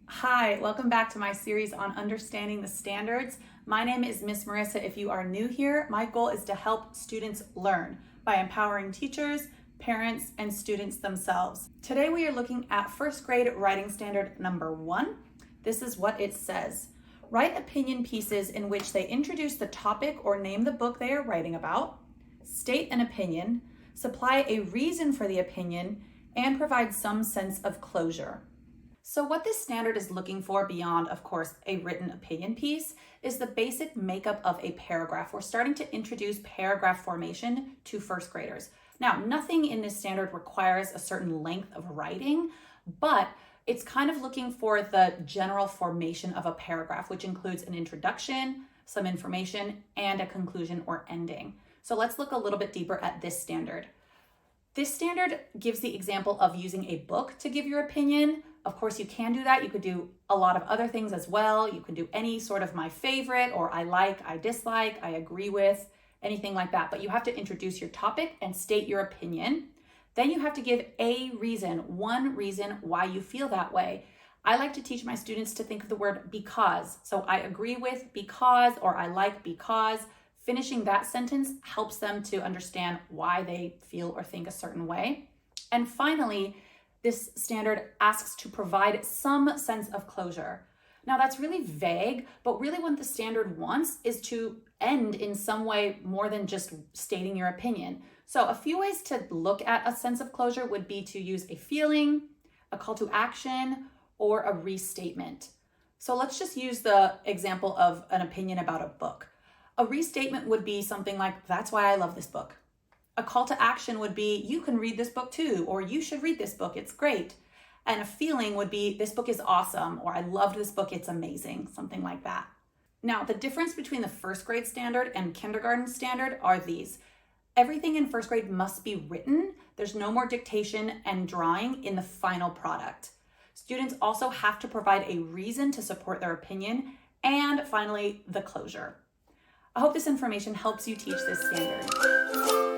Hi, welcome back to my series on understanding the standards. My name is Miss Marissa. If you are new here, my goal is to help students learn by empowering teachers, parents, and students themselves. Today we are looking at first grade writing standard number 1. This is what it says. Write opinion pieces in which they introduce the topic or name the book they are writing about, state an opinion, supply a reason for the opinion, and provide some sense of closure. So what this standard is looking for beyond, of course, a written opinion piece is the basic makeup of a paragraph. We're starting to introduce paragraph formation to first graders. Now, nothing in this standard requires a certain length of writing, but it's kind of looking for the general formation of a paragraph, which includes an introduction, some information, and a conclusion or ending. So let's look a little bit deeper at this standard. This standard gives the example of using a book to give your opinion. Of course, you can do that. You could do a lot of other things as well. You can do any sort of my favorite or I like, I dislike, I agree with, anything like that. But you have to introduce your topic and state your opinion. Then you have to give a reason, one reason why you feel that way. I like to teach my students to think of the word because. So I agree with because, or I like because. Finishing that sentence helps them to understand why they feel or think a certain way. And finally, this standard asks to provide some sense of closure. Now that's really vague, but really what the standard wants is to end in some way more than just stating your opinion. So a few ways to look at a sense of closure would be to use a feeling, a call to action, or a restatement. So let's just use the example of an opinion about a book. A restatement would be something like, that's why I love this book. A call to action would be, you can read this book too, or you should read this book, it's great. And a feeling would be, this book is awesome, or I loved this book, it's amazing, something like that. Now, the difference between the first grade standard and kindergarten standard are these. Everything in first grade must be written. There's no more dictation and drawing in the final product. Students also have to provide a reason to support their opinion, and finally, the closure. I hope this information helps you teach this standard.